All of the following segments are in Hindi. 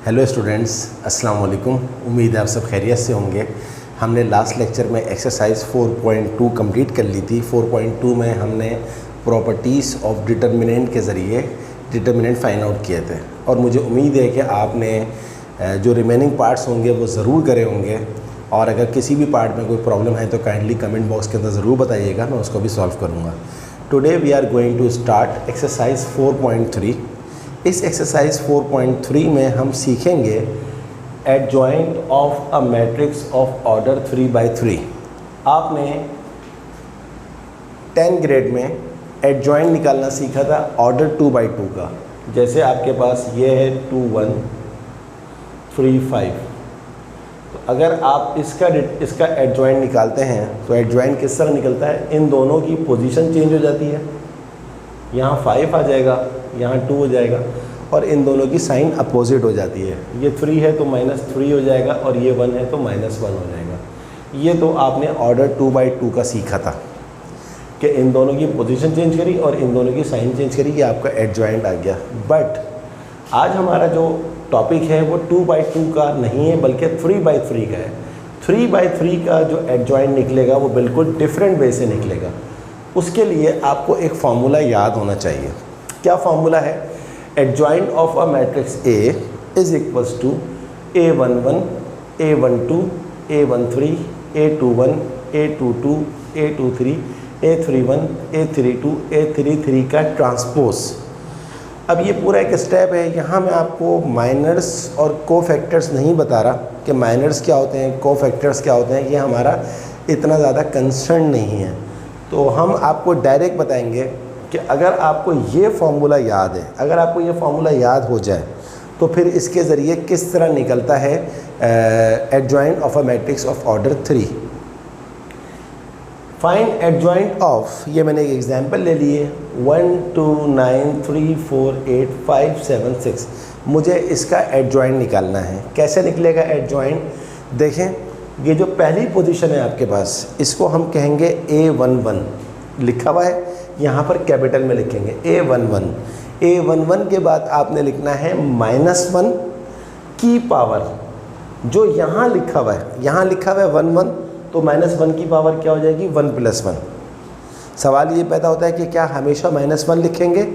हेलो स्टूडेंट्स, अस्सलाम वालेकुम। उम्मीद है आप सब खैरियत से होंगे। हमने लास्ट लेक्चर में एक्सरसाइज 4.2 कंप्लीट कर ली थी। 4.2 में हमने प्रॉपर्टीज़ ऑफ डिटर्मिनेंट के ज़रिए डिटर्मिनेंट फाइंड आउट किए थे और मुझे उम्मीद है कि आपने जो रिमेनिंग पार्ट्स होंगे वो ज़रूर करे होंगे। और अगर किसी भी पार्ट में कोई प्रॉब्लम है तो काइंडली कमेंट बॉक्स के अंदर ज़रूर बताइएगा, मैं उसको भी सॉल्व करूँगा। Today we are going to start exercise 4.3। इस एक्सरसाइज 4.3 में हम सीखेंगे adjoint of a matrix of order 3/3। आपने 10 ग्रेड में एडजॉइंट निकालना सीखा था ऑर्डर 2/2 का। जैसे आपके पास ये है 2 1 3 5, तो अगर आप इसका एडजॉइंट निकालते हैं तो एडजॉइंट किस तरह निकलता है, इन दोनों की पोजीशन चेंज हो जाती है। यहाँ 5 आ जाएगा, यहाँ 2 हो जाएगा और इन दोनों की साइन अपोजिट हो जाती है। ये 3 है तो -3 हो जाएगा और ये 1 है तो -1 हो जाएगा। ये तो आपने ऑर्डर 2/2 का सीखा था कि इन दोनों की पोजीशन चेंज करी और इन दोनों की साइन चेंज करी, ये आपका एडजॉइंट आ गया। बट आज हमारा जो टॉपिक है वो 2/2 का नहीं है बल्कि 3/3 का है। 3/3 का जो एडजॉइंट निकलेगा वो बिल्कुल डिफरेंट वे से निकलेगा। उसके लिए आपको एक फार्मूला याद होना चाहिए। क्या फार्मूला है? Adjoint of a matrix A is equals to A11 A12 A13 A21 A22 A23 A31 A32 A33 का ट्रांसपोज। अब ये पूरा एक स्टेप है। यहाँ मैं आपको माइनर्स और कोफैक्टर्स नहीं बता रहा कि माइनर्स क्या होते हैं, कोफैक्टर्स क्या होते हैं। ये हमारा इतना ज़्यादा कंसर्न नहीं है। तो हम आपको डायरेक्ट बताएंगे कि अगर आपको ये फार्मूला याद है, अगर आपको ये फार्मूला याद हो जाए तो फिर इसके ज़रिए किस तरह निकलता है adjoint of a matrix of order 3। Find adjoint of, ये मैंने एक एग्जांपल ले लिए, 1 2 9 3 4 8 5 7 6। मुझे इसका एडजॉइंट निकालना है। कैसे निकलेगा एडजॉइंट? देखें, ये जो पहली पोजीशन है आपके पास, इसको हम कहेंगे A11। लिखा हुआ है यहाँ पर कैपिटल में लिखेंगे A11। A11 के बाद आपने लिखना है -1 की पावर, जो यहाँ लिखा हुआ है, यहाँ लिखा हुआ है 1 1, तो -1 की पावर क्या हो जाएगी? 1 + 1। सवाल ये पैदा होता है कि क्या हमेशा -1 लिखेंगे?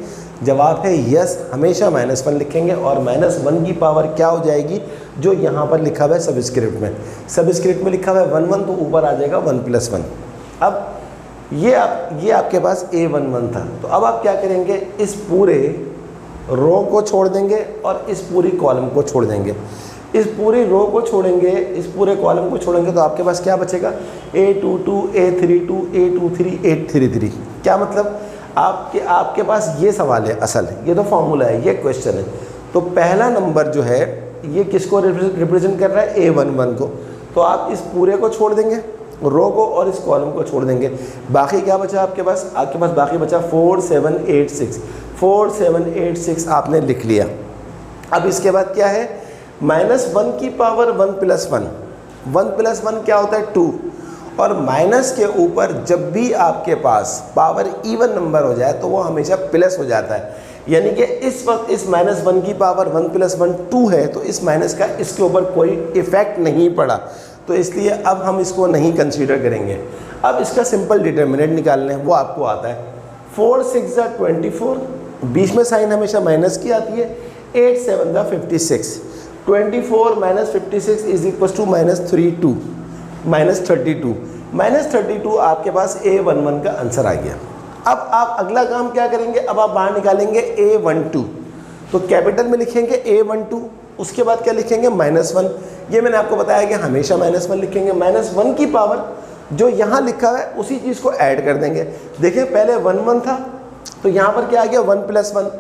जवाब है यस, हमेशा -1 लिखेंगे। और -1 की पावर क्या हो जाएगी? जो यहाँ पर लिखा हुआ है सबस्क्रिप्ट में, सबस्क्रिप्ट में लिखा हुआ है 1 1, तो ऊपर आ जाएगा 1 + 1। अब ये आपके पास A11 था। तो अब आप क्या करेंगे? इस पूरे रो को छोड़ देंगे और इस पूरी कॉलम को छोड़ देंगे। इस पूरी रो को छोड़ेंगे, इस पूरे कॉलम को छोड़ेंगे, तो आपके पास क्या बचेगा? A22 A32 A23 A33। क्या मतलब? आपके पास ये सवाल है, असल ये तो फॉर्मूला है, ये क्वेश्चन है। तो पहला नंबर जो है ये किसको रिप्रेजेंट कर रहा है? A11 को। तो आप इस पूरे को छोड़ देंगे, रो को, और इस कॉलम को छोड़ देंगे। बाकी क्या बचा आपके पास? आपके पास बाकी बचा 4 7 8 6। 4 7 8 6 आपने लिख लिया। अब इसके बाद क्या है? -1 की पावर 1 + 1। 1 + 1 क्या होता है? 2। और माइनस के ऊपर जब भी आपके पास पावर इवन नंबर हो जाए तो वो हमेशा प्लस हो जाता है। यानी कि इस वक्त इस -1 की पावर 1 + 1 2 है, तो इस माइनस का इसके ऊपर कोई इफ़ेक्ट नहीं पड़ा, तो इसलिए अब हम इसको नहीं कंसीडर करेंगे। अब इसका सिंपल डिटर्मिनेंट निकालने हैं, वो आपको आता है। 4 6 24, बीच में साइन हमेशा माइनस की आती है। 8 7 56। 24 - 56 इज इक्वल टू -32 -32। -32 आपके पास A11 का आंसर आ गया। अब आप अगला काम क्या करेंगे? अब आप बाहर निकालेंगे A12। तो कैपिटल में लिखेंगे A12, उसके बाद क्या लिखेंगे? -1। ये मैंने आपको बताया कि हमेशा -1 लिखेंगे। -1 की पावर जो यहाँ लिखा है उसी चीज़ को ऐड कर देंगे। देखिए पहले 1 1 था तो यहाँ पर क्या आ गया? 1 + 1।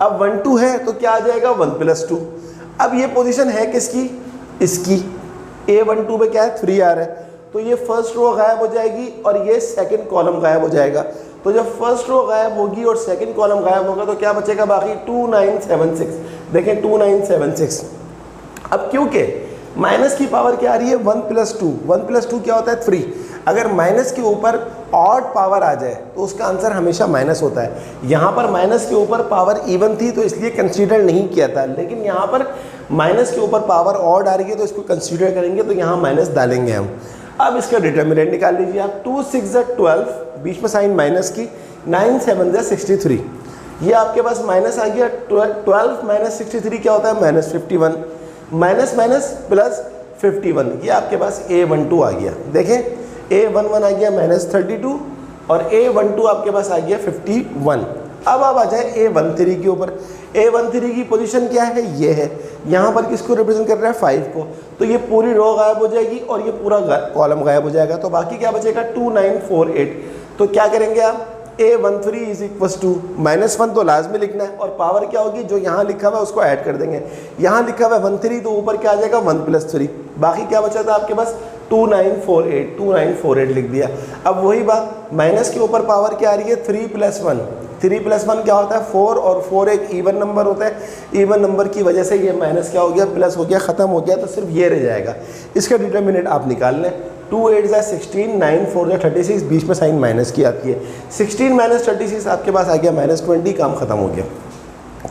अब 1 2 है तो क्या आ जाएगा? 1 + 2। अब ये पोजीशन है किसकी? इसकी। A12 पे क्या है? 3 आ रहा है, तो ये फर्स्ट रो गायब हो जाएगी और ये सेकंड कॉलम गायब हो जाएगा। तो जब फर्स्ट रो गायब होगी और सेकंड कॉलम गायब होगा तो क्या बचेगा बाकी? 2 9 7 6। देखें 2 9 7 6। अब क्योंकि माइनस की पावर क्या आ रही है? 1 + 2। 1 + 2 क्या होता है? 3। अगर माइनस के ऊपर ऑड पावर आ जाए तो उसका आंसर हमेशा माइनस होता है। यहाँ पर माइनस के ऊपर पावर इवन थी तो इसलिए कंसीडर नहीं किया था, लेकिन यहाँ पर माइनस के ऊपर पावर ऑड आ रही है तो इसको कंसीडर करेंगे, तो यहाँ माइनस डालेंगे हम। अब इसका डिटर्मिनेंट निकाल लीजिए आप। 2 6 ज़ा 12, बीच में साइन माइनस की, 9 7 ज़ा 63, ये आपके पास माइनस आ गया। 12 माइनस 63 क्या होता है? माइनस 51, माइनस माइनस प्लस 51, ये आपके पास A12 आ गया। देखें A11 आ गया माइनस 32 और A12 आपके पास आ गया 51। अब आप आ जाए A13 के ऊपर। A13 की पोजीशन क्या है? ये है। यहाँ पर किसको रिप्रेजेंट कर रहा है? 5 को। तो ये पूरी रो गायब हो जाएगी और ये पूरा कॉलम गायब हो जाएगा। तो बाकी क्या बचेगा? 2 9 4 8। तो क्या करेंगे आप? A13 इज इक्वस टू -1 तो लाजमी लिखना है, और पावर क्या होगी? जो यहाँ लिखा हुआ है उसको ऐड कर देंगे। यहाँ लिखा हुआ है 13 तो ऊपर क्या आ जाएगा? 1 + 3। बाकी क्या बचा था आपके पास? 2948, 2948 लिख दिया। अब वही बात, माइनस के ऊपर पावर क्या आ रही है? 3 + 1। 3 + 1 क्या होता है? 4, और 4 एक इवन नंबर होता है। इवन नंबर की वजह से ये माइनस क्या हो गया? प्लस हो गया, ख़त्म हो गया। तो सिर्फ ये रह जाएगा। इसका डिटर्मिनेंट आप निकाल लें। 2 8 ज़ा 16, 9 4 ज़ा 36, बीच में साइन माइनस की आती है। 16 - 36 आपके पास आ गया -20, काम ख़त्म हो गया।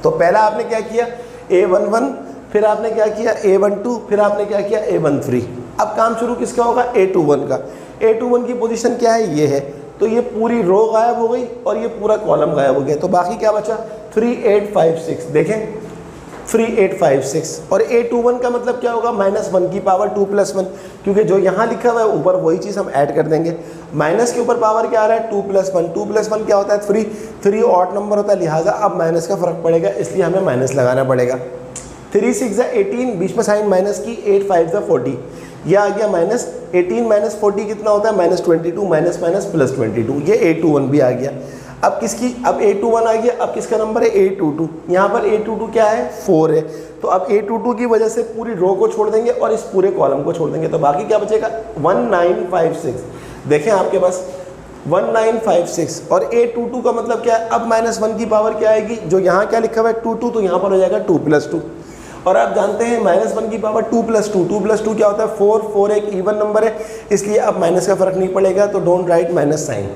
तो पहला आपने क्या किया? A11, फिर आपने क्या किया? A12, फिर आपने क्या किया? A13। अब काम शुरू किसका होगा? A21 का। A21 की पोजीशन क्या है? ये है। तो ये पूरी रो गायब हो गई और ये पूरा कॉलम गायब हो गया। तो बाकी क्या बचा? 3856। देखें 3856, और A21 का मतलब क्या होगा? -1 की पावर 2 + 1, क्योंकि जो यहाँ लिखा हुआ है ऊपर वही चीज़ हम ऐड कर देंगे। माइनस के ऊपर पावर क्या आ रहा है? 2 + 1। 2 + 1 क्या होता है? 3। 3 ऑड नंबर होता है, लिहाजा अब माइनस का फ़र्क पड़ेगा, इसलिए हमें माइनस लगाना पड़ेगा। 3 6 ज़ा 18, बीच में साइन माइनस की, 8 5 ज़ा 40, यह आ गया माइनस। 18 - 40 कितना होता है? -22, माइनस माइनस प्लस 22, ये A21 भी आ गया। अब किसकी? अब A21 आ गया। अब किसका नंबर है? A22। यहाँ पर A22 क्या है? 4 है। तो अब A22 की वजह से पूरी रो को छोड़ देंगे और इस पूरे कॉलम को छोड़ देंगे। तो बाकी क्या बचेगा? 1956। देखें आपके पास 1956, और A22 का मतलब क्या है? अब -1 की पावर क्या आएगी? जो यहाँ क्या लिखा हुआ है? 22, तो यहाँ पर हो जाएगा 2 + 2। और आप जानते हैं -1 की पावर 2 + 2, 2 + 2 क्या होता है? 4। 4 एक इवन नंबर है, इसलिए अब माइनस का फ़र्क नहीं पड़ेगा, तो डोंट राइट माइनस साइन।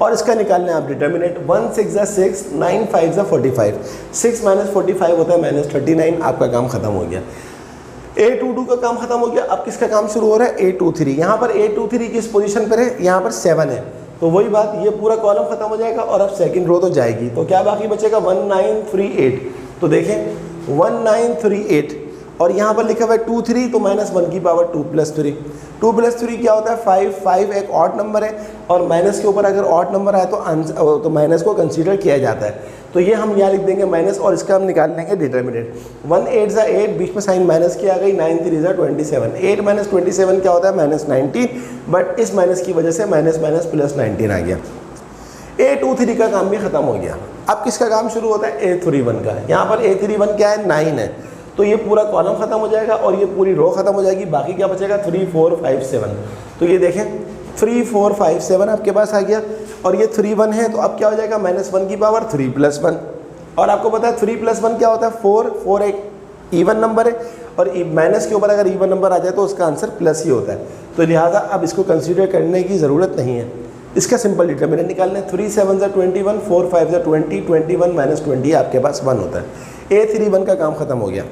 और इसका निकालना है आप डिटर्मिनेंट। 1 6 ज़ा 6, 9 5 ज़ा 45। 6 - 45 होता है -39। आपका काम ख़त्म हो गया। A22 का काम ख़त्म हो गया। अब किसका काम शुरू हो रहा है? A23। यहाँ पर A23 किस पोजीशन पर है? यहाँ पर 7 है। तो वही बात, ये पूरा कॉलम ख़त्म हो जाएगा और अब सेकंड रो तो जाएगी। तो क्या बाकी बचेगा? 1938। तो देखें 1938, और यहाँ पर लिखा हुआ है 23, तो -1 की पावर 2 + 3। 2 + 3 क्या होता है? 5। 5 एक ऑड नंबर है, और माइनस के ऊपर अगर ऑड नंबर आए तो माइनस को कंसीडर किया जाता है। तो ये हम यहाँ लिख देंगे माइनस, और इसका हम निकाल लेंगे डिटर्मिनेंट। 1 8 ज़ा 8, बीच में साइन माइनस की आ गई। 9 3 ज़ा 27। 8 - 27 क्या होता है? -19, बट इस माइनस की वजह से माइनस माइनस प्लस 19 आ गया। A23 का काम भी ख़त्म हो गया। अब किसका काम शुरू होता है? A31 का। यहाँ पर A31 क्या है? 9 है। तो ये पूरा कॉलम ख़त्म हो जाएगा और ये पूरी रो ख़त्म हो जाएगी। बाकी क्या बचेगा? 3 4 5 7। तो ये देखें 3 4 5 7 आपके पास आ गया, और ये 3 1 है। तो अब क्या हो जाएगा? -1 की पावर 3 + 1। और आपको पता है 3 + 1 क्या होता है? 4। 4 एक इवन नंबर है, और माइनस के ऊपर अगर इवन नंबर आ जाए तो उसका आंसर प्लस ही होता है। तो लिहाजा अब इसको कंसीडर करने की ज़रूरत नहीं है। इसका सिंपल डिटर्मिनेंट निकालना है। 3 7 ज़ा 21, 4 5 ज़ा 20, 21 - 20 आपके पास 1 होता है। A31 का काम ख़त्म हो गया।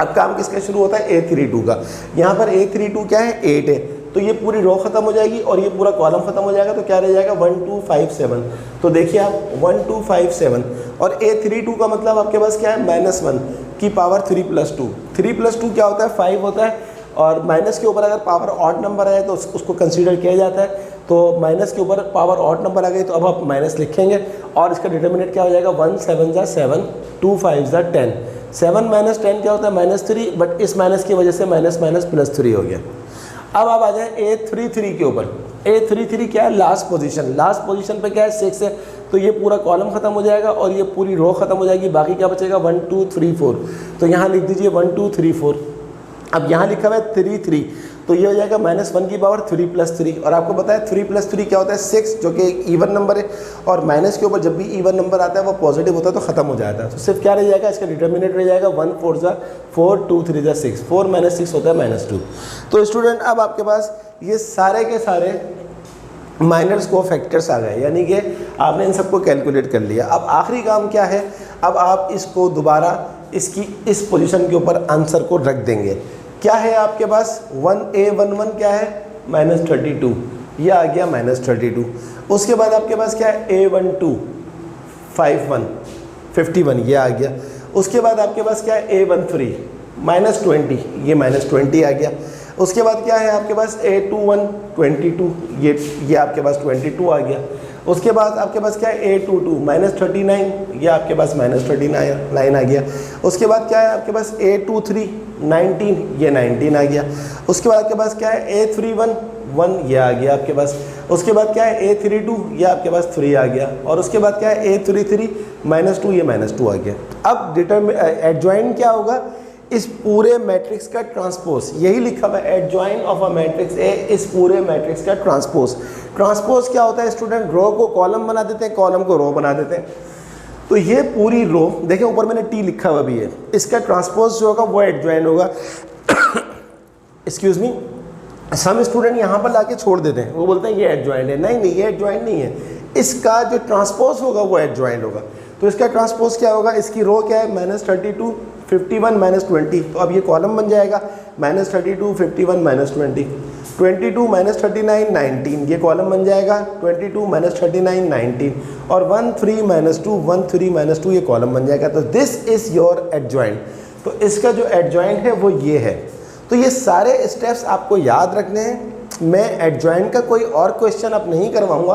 अब काम किसका शुरू होता है? A32 का। यहाँ पर A32 क्या है? 8 है। तो ये पूरी रो ख़त्म हो जाएगी और ये पूरा कॉलम ख़त्म हो जाएगा। तो क्या रह जाएगा? 1 2 5 7। तो देखिए आप 1 2 5 7, और A32 का मतलब आपके पास क्या है? -1 की पावर 3 + 2। 3 + 2 क्या होता है? 5 होता है, और माइनस के ऊपर अगर पावर ऑड नंबर आए तो उसको कंसीडर किया जाता है। तो माइनस के ऊपर पावर ऑड नंबर आ गई तो अब आप माइनस लिखेंगे, और इसका डिटर्मिनेंट क्या हो जाएगा? 1 7 ज़ा 7, 2 5 ज़ा 10। 7 - 10 क्या होता है? -3, बट इस माइनस की वजह से माइनस माइनस प्लस 3 हो गया। अब आप आ जाए A33 के ऊपर। A33 क्या है? Last position. लास्ट पोजीशन पे क्या है? 6 है। तो ये पूरा कॉलम ख़त्म हो जाएगा और ये पूरी रो ख़त्म हो जाएगी। बाकी क्या बचेगा? 1 2 3 4। तो यहाँ लिख दीजिए 1 2 3 4। अब यहाँ लिखा हुआ है 3 3, तो ये हो जाएगा -1 की पावर 3 + 3। और आपको पता है 3 + 3 क्या होता है? 6, जो कि एक इवन नंबर है, और माइनस के ऊपर जब भी इवन नंबर आता है वो पॉजिटिव होता है तो ख़त्म हो जाता है। तो सिर्फ क्या रह जाएगा? इसका डिटर्मिनेंट रह जाएगा 1 4 ज़ा 4, 2 3 ज़ा 6। 4 - 6 होता है -2। तो स्टूडेंट अब आपके पास ये सारे के सारे माइनर्स को फैक्टर्स आ गए, यानी कि आपने इन सबको कैलकुलेट कर लिया। अब आखिरी काम क्या है? अब आप इसको दोबारा इसकी इस पोजीशन के ऊपर आंसर को रख देंगे। क्या है आपके पास 1a11 क्या है -32, ये आ गया -32। उसके बाद आपके पास क्या है a12 51 ये आ गया। उसके बाद आपके पास क्या है a13 -20, ये -20 आ गया। उसके बाद क्या है आपके पास a21 22, ये आपके पास 22 आ गया। उसके बाद आपके पास क्या है a22 -39, ये आपके पास -39 आ गया। उसके बाद क्या है आपके पास a23 19, ये 19 आ गया। उसके बाद आपके पास क्या है a31 1, ये आ गया आपके पास। उसके बाद क्या है a32, ये आपके पास 3 आ गया। और उसके बाद क्या है a33 -2, ये -2 आ गया। अब एडजॉइन क्या होगा, इस पूरे मैट्रिक्स का ट्रांसपोज, यही लिखा हुआ है adjoin of a matrix A, इस पूरे मैट्रिक्स का ट्रांसपोज। ट्रांसपोज क्या होता है स्टूडेंट, रो को कॉलम बना देते हैं, कॉलम को रो बना देते हैं। तो ये पूरी रो देखिए ऊपर मैंने टी लिखा हुआ भी है, इसका ट्रांसपोज जो होगा वो एडजॉइन होगा। एक्सक्यूज मी, सम स्टूडेंट यहाँ पर लाके छोड़ देते हैं, वो बोलते हैं ये एडजॉइंट है। नहीं, ये एडजॉइंट नहीं है, इसका जो ट्रांसपोज होगा वो एडजॉइंट होगा। तो इसका ट्रांसपोज क्या होगा, इसकी रो क्या है -32 51 -20, तो अब ये कॉलम बन जाएगा -32 51 -20, 22 -39 19, ये कॉलम बन जाएगा 22 -39 19, और 13 -2 13 -2 ये कॉलम बन जाएगा। तो दिस इज़ योर एडजॉइंट। तो इसका जो एडजॉइंट है वो ये है। तो ये सारे स्टेप्स आपको याद रखने हैं। मैं एडजॉइंट का कोई और क्वेश्चन अब नहीं करवाऊँगा,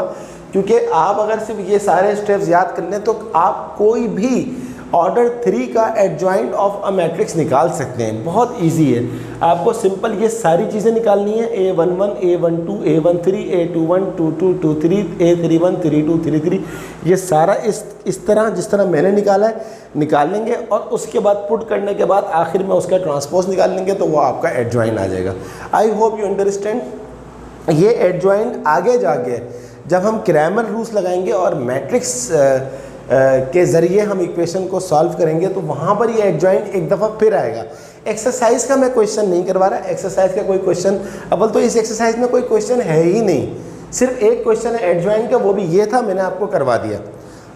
क्योंकि आप अगर सिर्फ ये सारे स्टेप्स याद कर लें तो आप कोई भी ऑर्डर 3 का एडजॉइंट ऑफ अ मैट्रिक्स निकाल सकते हैं। बहुत इजी है, आपको सिंपल ये सारी चीज़ें निकालनी है, a11 a12 a13 a21 22 23 a31 32 33, ये सारा इस तरह जिस तरह मैंने निकाला है निकाल लेंगे, और उसके बाद पुट करने के बाद आखिर में उसका ट्रांसपोज निकाल लेंगे, तो वो आपका एडजॉइंट आ जाएगा। I hope you understand. ये एडजॉइंट आगे जाके जब हम क्रैमर रूल्स लगाएंगे और मैट्रिक्स के ज़रिए हम इक्वेशन को सॉल्व करेंगे, तो वहाँ पर ये एडजॉइंट एक दफ़ा फिर आएगा। एक्सरसाइज का मैं क्वेश्चन नहीं करवा रहा, एक्सरसाइज का कोई क्वेश्चन, अव्वल तो इस एक्सरसाइज में कोई क्वेश्चन है ही नहीं, सिर्फ एक क्वेश्चन है एडजॉइंट का, वो भी ये था, मैंने आपको करवा दिया।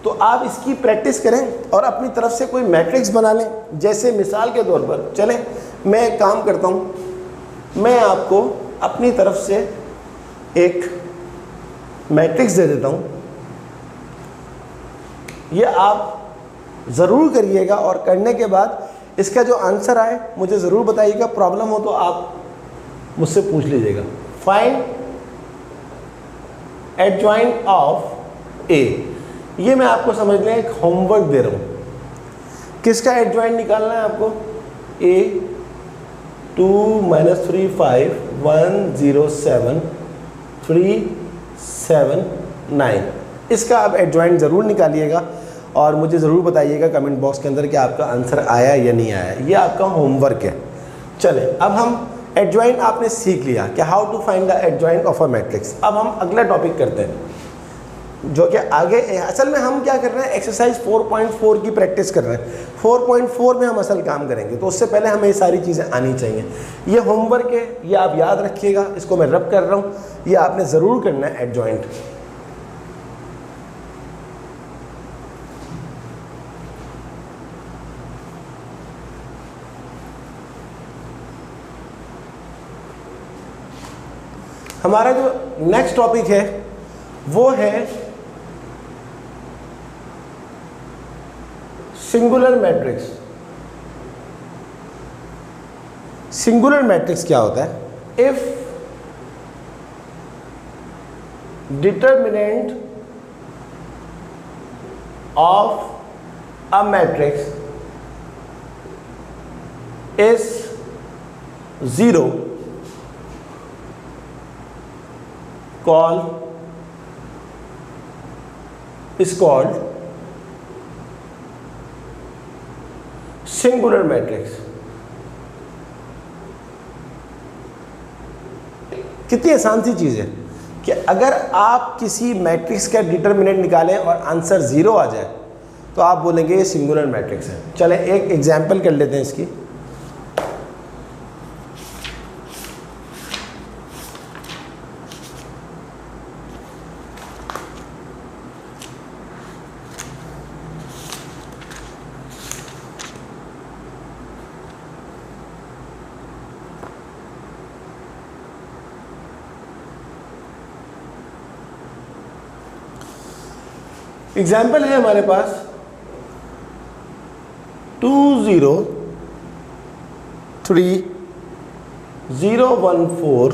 तो आप इसकी प्रैक्टिस करें और अपनी तरफ से कोई मैट्रिक्स बना लें। जैसे मिसाल के तौर पर चलें, मैं एक काम करता हूँ, मैं आपको अपनी तरफ से एक मैट्रिक्स दे देता हूँ, ये आप ज़रूर करिएगा, और करने के बाद इसका जो आंसर आए मुझे ज़रूर बताइएगा। प्रॉब्लम हो तो आप मुझसे पूछ लीजिएगा। फाइंड एडजॉइंट ऑफ ए, ये मैं आपको समझ लें एक होमवर्क दे रहा हूँ। किसका एडजॉइंट निकालना है आपको, a2 -3 5 1 0 7 3 7 9, इसका आप एडजॉइंट ज़रूर निकालिएगा और मुझे ज़रूर बताइएगा कमेंट बॉक्स के अंदर कि आपका आंसर आया या नहीं आया। ये आपका होमवर्क है। चलें, अब हम एडजॉइंट आपने सीख लिया कि how to find the adjoint of a matrix. अब हम अगला टॉपिक करते हैं, जो कि आगे असल में हम क्या कर रहे हैं, एक्सरसाइज 4.4 की प्रैक्टिस कर रहे हैं। 4.4 में हम असल काम करेंगे, तो उससे पहले हमें ये सारी चीज़ें आनी चाहिए। ये होमवर्क है, ये आप याद रखिएगा, इसको मैं रब कर रहा हूँ, ये आपने ज़रूर करना है एडजॉइंट। हमारा जो नेक्स्ट टॉपिक है वो है सिंगुलर मैट्रिक्स। सिंगुलर मैट्रिक्स क्या होता है, if determinant of a matrix is 0 is called singular matrix। कितनी आसान सी चीज़ है कि अगर आप किसी मैट्रिक्स का डिटर्मिनेंट निकालें और आंसर 0 आ जाए तो आप बोलेंगे ये सिंगुलर मैट्रिक्स है। चलें एक एग्जांपल कर लेते हैं इसकी। एग्जाम्पल है हमारे पास 2 0 3 0 1 4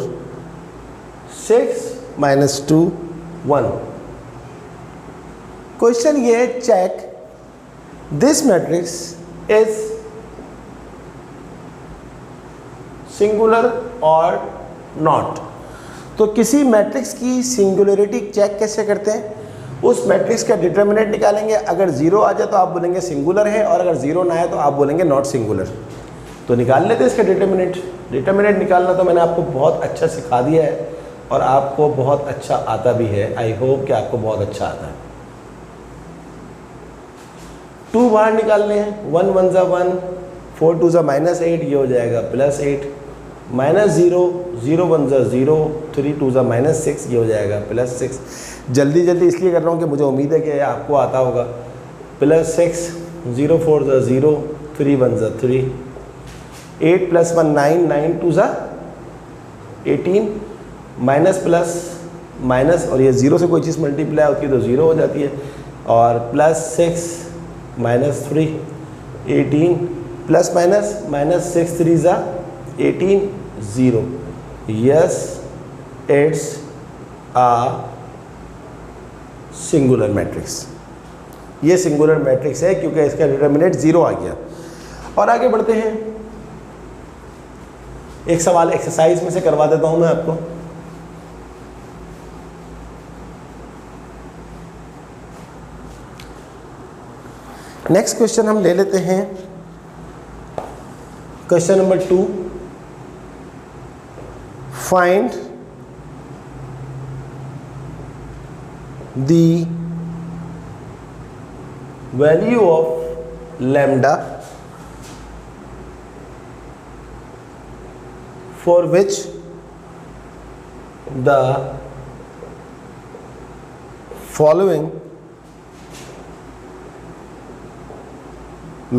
6 -2 1। क्वेश्चन ये है, check this matrix is singular और नॉट। तो किसी मैट्रिक्स की सिंगुलरिटी चेक कैसे करते हैं? उस मैट्रिक्स का डिटर्मिनेंट निकालेंगे, अगर जीरो आ जाए तो आप बोलेंगे सिंगुलर है, और अगर जीरो ना आए तो आप बोलेंगे नॉट सिंगुलर। तो निकाल लेते हैं इसका डिटर्मिनेंट। डिटर्मिनेंट निकालना तो मैंने आपको बहुत अच्छा सिखा दिया है और आपको बहुत अच्छा आता भी है। आई होप कि आपको बहुत अच्छा आता है। 2 बाहर निकालने हैं, 1 1 ज़ा 1, 4 2 ज़ा -8, ये हो जाएगा +8, -0 0 1 ज़ा 0, 3 2 ज़ा -6, ये हो जाएगा +6। जल्दी जल्दी इसलिए कर रहा हूँ कि मुझे उम्मीद है कि आपको आता होगा। +6 0 4 ज़ा 0, 3 1 ज़ा 3, 8 + 1 9, 9 2 ज़ा 18, माइनस प्लस माइनस, और ये ज़ीरो से कोई चीज़ मल्टीप्लाई होती है तो ज़ीरो हो जाती है, और +6 -3 18 प्लस माइनस -6 3 ज़ा 18 0। Yes, it's a singular matrix. ये सिंगुलर मैट्रिक्स है क्योंकि इसका डिटर्मिनेंट 0 आ गया। और आगे बढ़ते हैं, एक सवाल एक्सरसाइज में से करवा देता हूं मैं आपको। नेक्स्ट क्वेश्चन हम ले लेते हैं, question number 2। Find the value of lambda for which the following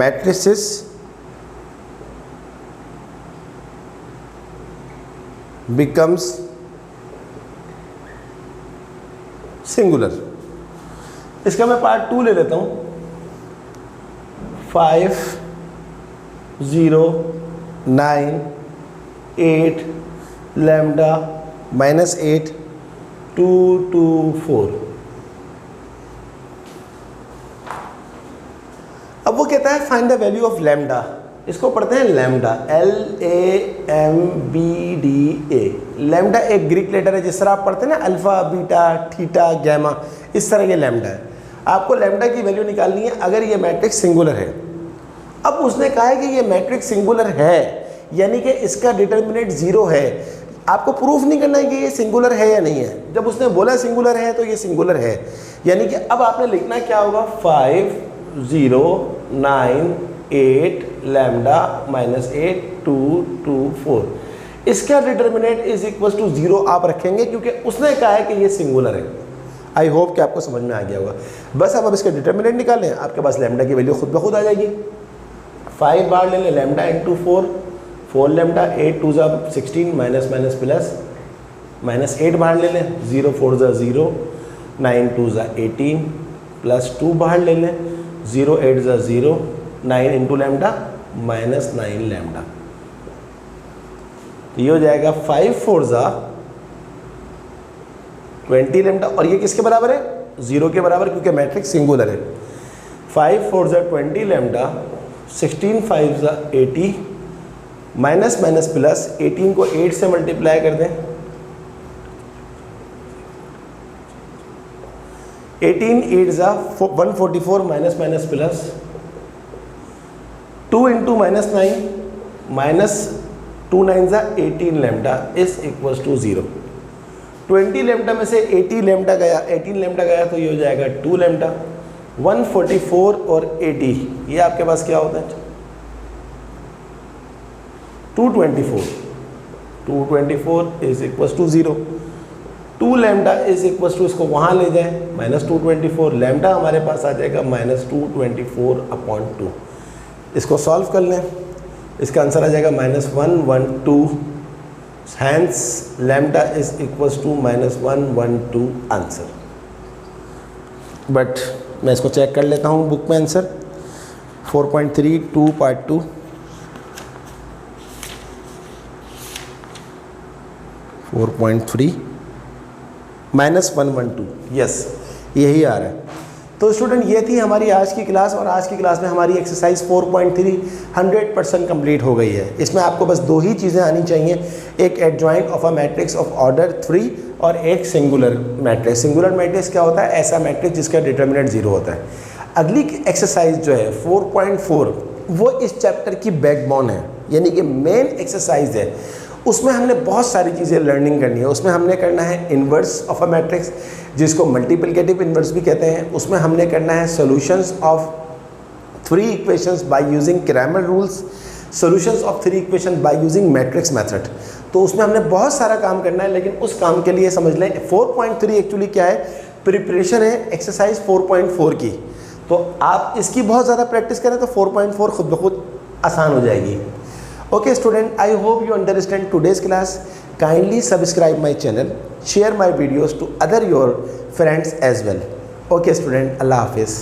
matrices becomes singular। इसका मैं पार्ट 2 ले लेता हूँ। 5 0 9 8 लैम्डा -8 2 2 4। अब वो कहता है find the value of lambda. इसको पढ़ते हैं लैम्डा, LAMBDA। लैम्डा एक ग्रीक लेटर है, जिस तरह आप पढ़ते हैं ना अल्फा बीटा थीटा गैमा, इस तरह ये लैम्डा है। आपको लैम्डा की वैल्यू निकालनी है अगर ये मैट्रिक्स सिंगुलर है। अब उसने कहा है कि ये मैट्रिक्स सिंगुलर है, यानी कि इसका डिटर्मिनेंट 0 है। आपको प्रूफ नहीं करना है कि ये सिंगुलर है या नहीं है। जब उसने बोला सिंगुलर है तो ये सिंगुलर है, यानी कि अब आपने लिखना क्या होगा, 5 0 9 8 लैम्डा -8 2 2 4। इसका डिटर्मिनेंट इज इक्वल टू 0 आप रखेंगे क्योंकि उसने कहा है कि ये सिंगुलर है। आई होप कि आपको समझ में आ गया होगा। बस अब इसका डिटर्मिनेंट निकालें, आपके पास लैम्डा की वैल्यू खुद ब खुद आ जाएगी। 5 बार ले लें, लैम्डा इंटू 4 4 लैम्डा 8 2 ज़ा 16 माइनस माइनस प्लस -8 बाहर ले लें, 0 4 ज़ा 0 9 2 ज़ा 18 +2 बाहर ले लें, 0 8 ज़ा 0 9 इंटू लैम्डा -9 लैम्डा। तो ये हो जाएगा 5 4 ज़ा 20 लैम्डा, और ये किसके बराबर है, 0 के बराबर, क्योंकि मैट्रिक्स सिंगुलर है। 5 4 ज़ा 20 लैम्डा 16 5 ज़ा 80 माइनस माइनस प्लस 18 को 8 से मल्टीप्लाई कर दें, 18 8 ज़ा 144 minus minus plus 2 into -9 minus 2 9 ज़ा 18 lambda is equals to 0। 20 lambda में से 18 लैम्डा गया तो ये हो जाएगा 2 लैम्डा। 144 और 80 ये आपके पास क्या होता है, 224 is equal to 0। 2 lambda is equal to, इसको वहाँ ले जाएं, -224 लैम्डा हमारे पास आ जाएगा -224/2। इसको सॉल्व कर लें, इसका आंसर आ जाएगा -112। Hence lambda is equal to -112 answer. But मैं इसको चेक कर लेता हूँ बुक में आंसर 4.3 2 पार्ट 2 4.3 -112 यस यही आ रहा है। तो स्टूडेंट ये थी हमारी आज की क्लास, और आज की क्लास में हमारी एक्सरसाइज 4.3 100% कंप्लीट हो गई है। इसमें आपको बस दो ही चीज़ें आनी चाहिए, एक adjoint of a matrix of order 3 और एक सिंगुलर मैट्रिक्स। सिंगुलर मैट्रिक्स क्या होता है? ऐसा मैट्रिक्स जिसका डिटर्मिनेंट 0 होता है। अगली एक्सरसाइज जो है 4.4 वो इस चैप्टर की बैकबोन है, यानी कि मेन एक्सरसाइज है। उसमें हमने बहुत सारी चीज़ें लर्निंग करनी है। उसमें हमने करना है इन्वर्स ऑफ अ मैट्रिक्स, जिसको मल्टीप्लिकेटिव इन्वर्स भी कहते हैं। उसमें हमने करना है solutions of 3 equations by using Cramer rules, solutions of 3 equation by using matrix method. तो उसमें हमने बहुत सारा काम करना है, लेकिन उस काम के लिए समझ लें 4.3 एक्चुअली क्या है, प्रिपरेशन है एक्सरसाइज 4.4 की। तो आप इसकी बहुत ज़्यादा प्रैक्टिस करें तो 4.4 खुद ब खुद आसान हो जाएगी। Okay student, I hope you understand today's class. Kindly subscribe my channel, share my videos to other your friends as well. Okay student, Allah Hafiz.